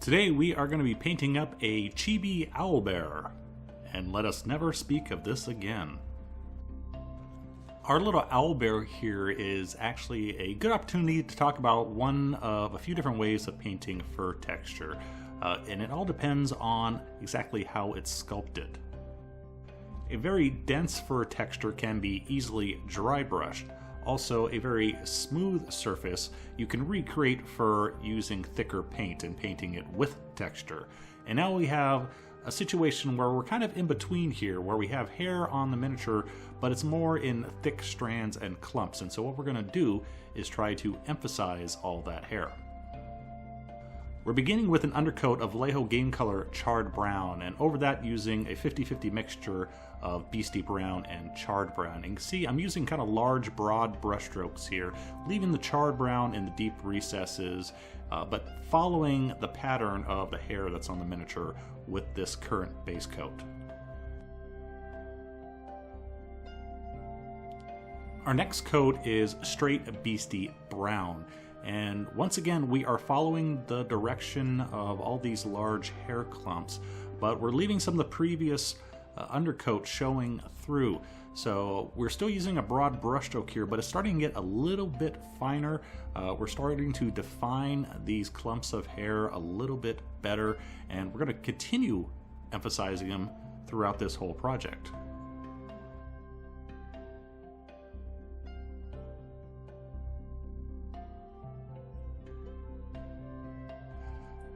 Today we are going to be painting up a chibi owlbear, and let us never speak of this again. Our little owlbear here is actually a good opportunity to talk about one of a few different ways of painting fur texture, and it all depends on exactly how it's sculpted. A very dense fur texture can be easily dry brushed. Also, a very smooth surface you can recreate fur using thicker paint and painting it with texture. And now we have a situation where we're kind of in between here, where we have hair on the miniature, but it's more in thick strands and clumps. And so what we're going to do is try to emphasize all that hair. We're beginning with an undercoat of Vallejo game color Charred Brown, and over that using a 50-50 mixture of Beasty Brown and Charred Brown. And you can see I'm using kind of large, broad brush strokes here, leaving the Charred Brown in the deep recesses, but following the pattern of the hair that's on the miniature with this current base coat. Our next coat is straight Beasty Brown. And once again, we are following the direction of all these large hair clumps, but we're leaving some of the previous undercoat showing through. So we're still using a broad brushstroke here, but it's starting to get a little bit finer. We're starting to define these clumps of hair a little bit better, and we're going to continue emphasizing them throughout this whole project.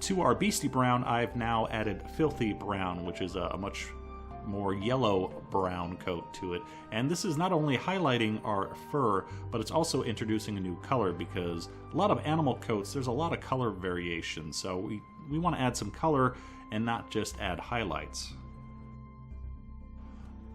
To our Beasty Brown, I've now added Filthy Brown, which is a much more yellow brown coat to it. And this is not only highlighting our fur, but it's also introducing a new color, because a lot of animal coats, there's a lot of color variation. So we want to add some color and not just add highlights.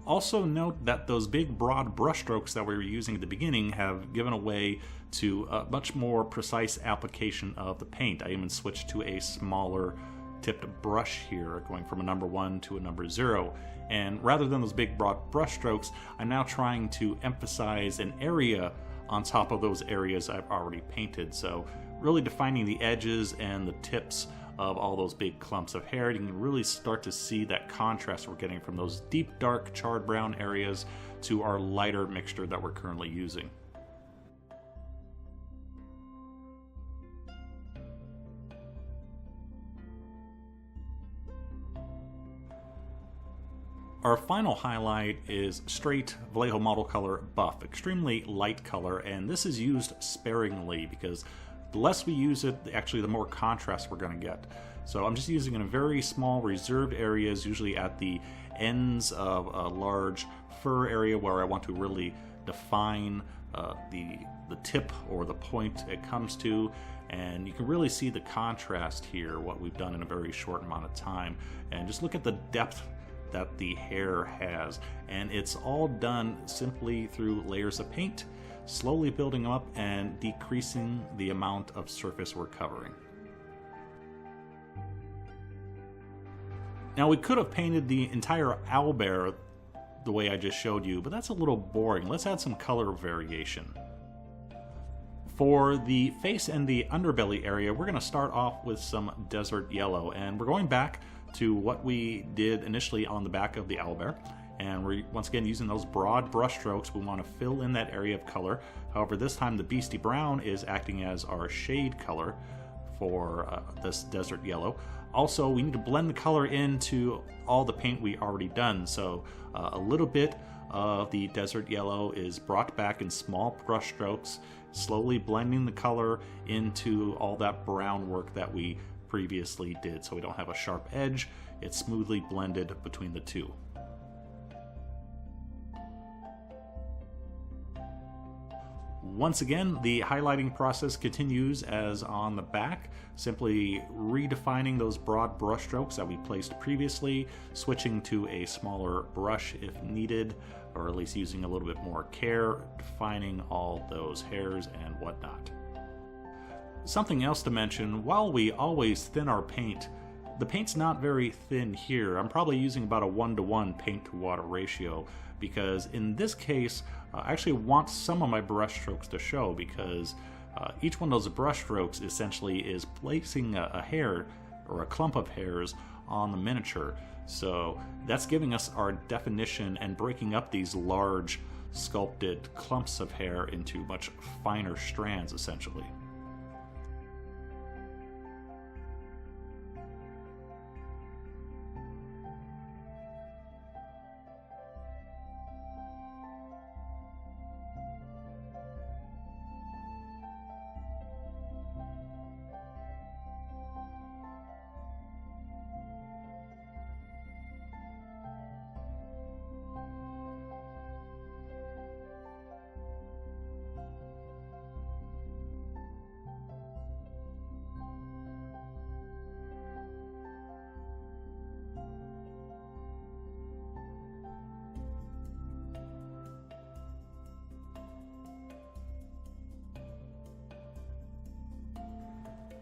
Also note that those big broad brush strokes that we were using at the beginning have given way to a much more precise application of the paint. I even switched to a smaller tipped brush here, going from a number 1 to a number 0. And rather than those big broad brush strokes, I'm now trying to emphasize an area on top of those areas I've already painted. So really defining the edges and the tips of all those big clumps of hair. You can really start to see that contrast we're getting from those deep dark charred brown areas to our lighter mixture that we're currently using. Our final highlight is straight Vallejo model color Buff, extremely light color, and this is used sparingly because the less we use it, actually the more contrast we're going to get. So I'm just using it in very small reserved areas, usually at the ends of a large fur area where I want to really define the tip or the point it comes to. And you can really see the contrast here, what we've done in a very short amount of time. And just look at the depth that the hair has. And it's all done simply through layers of paint, slowly building up and decreasing the amount of surface we're covering. Now we could have painted the entire owlbear the way I just showed you, but that's a little boring. Let's add some color variation. For the face and the underbelly area, we're going to start off with some desert yellow, and we're going back to what we did initially on the back of the owlbear. And we're once again using those broad brush strokes. We want to fill in that area of color. However, this time the Beasty Brown is acting as our shade color for this desert yellow. Also, we need to blend the color into all the paint we already done. So a little bit of the desert yellow is brought back in small brush strokes, slowly blending the color into all that brown work that we previously did. So we don't have a sharp edge. It's smoothly blended between the two. Once again, the highlighting process continues as on the back, simply redefining those broad brush strokes that we placed previously, switching to a smaller brush if needed, or at least using a little bit more care, defining all those hairs and whatnot. Something else to mention, while we always thin our paint, the paint's not very thin here. I'm probably using about a 1-to-1 paint to water ratio, because in this case I actually want some of my brush strokes to show, because each one of those brush strokes essentially is placing a hair or a clump of hairs on the miniature. So that's giving us our definition and breaking up these large sculpted clumps of hair into much finer strands, essentially.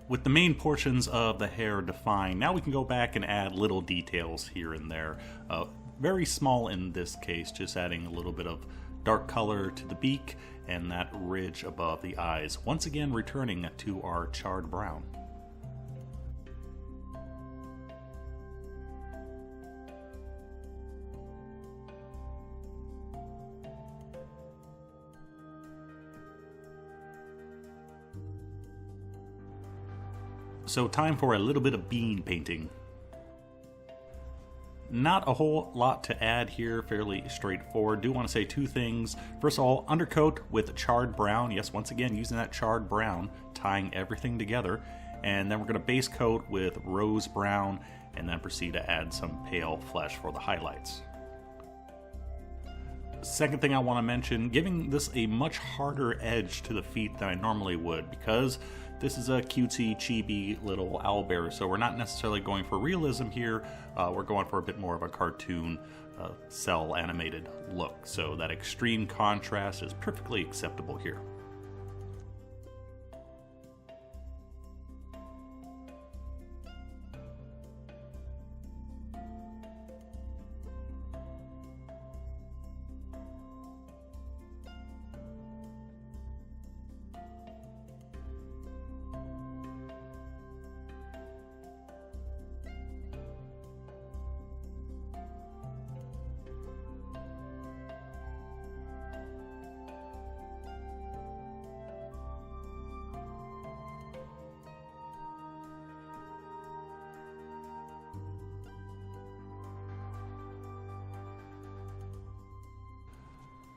With the main portions of the hair defined, now we can go back and add little details here and there. Very small in this case, just adding a little bit of dark color to the beak and that ridge above the eyes. Once again, returning to our charred brown. So time for a little bit of bean painting. Not a whole lot to add here, fairly straightforward. Do want to say two things. First of all, undercoat with charred brown. Yes, once again, using that charred brown, tying everything together. And then we're going to base coat with rose brown, and then proceed to add some pale flesh for the highlights. Second thing I want to mention, giving this a much harder edge to the feet than I normally would, because this is a cutesy, chibi little owlbear, so we're not necessarily going for realism here. We're going for a bit more of a cartoon, cell animated look, so that extreme contrast is perfectly acceptable here.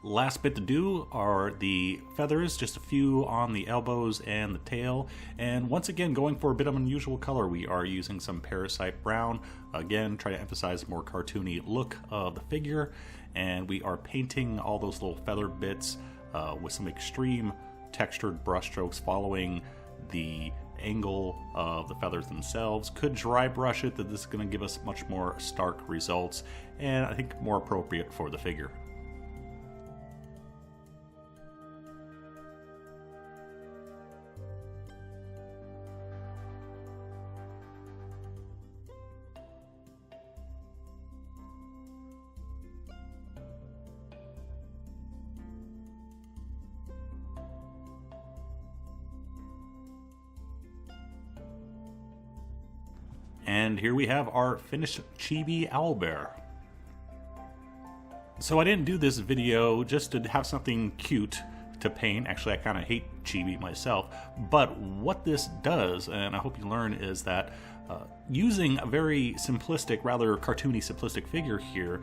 Last bit to do are the feathers, just a few on the elbows and the tail. And once again, going for a bit of unusual color, we are using some Parasite Brown. Again, try to emphasize a more cartoony look of the figure. And we are painting all those little feather bits with some extreme textured brush strokes following the angle of the feathers themselves. Could dry brush it, that this is going to give us much more stark results, and I think more appropriate for the figure. And here we have our finished chibi owlbear. So I didn't do this video just to have something cute to paint. Actually, I kind of hate chibi myself. But what this does, and I hope you learn, is that using a very simplistic, rather cartoony simplistic figure here,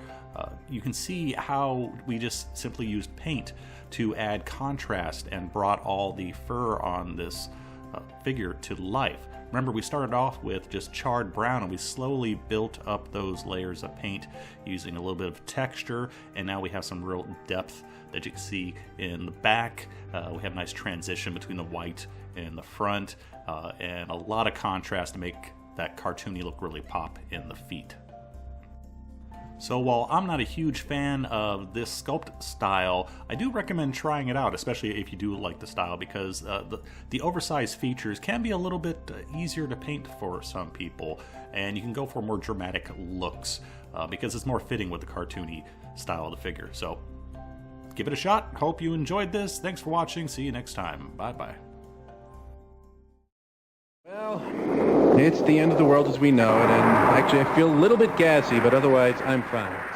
you can see how we just simply used paint to add contrast and brought all the fur on this figure to life. Remember, we started off with just charred brown, and we slowly built up those layers of paint using a little bit of texture, and now we have some real depth that you can see in the back. We have a nice transition between the white and the front, and a lot of contrast to make that cartoony look really pop in the feet. So while I'm not a huge fan of this sculpt style, I do recommend trying it out, especially if you do like the style, because the oversized features can be a little bit easier to paint for some people, and you can go for more dramatic looks because it's more fitting with the cartoony style of the figure. So give it a shot. Hope you enjoyed this. Thanks for watching. See you next time. Bye-bye. Well, It's the end of the world as we know it, and actually I feel a little bit gassy, but otherwise I'm fine.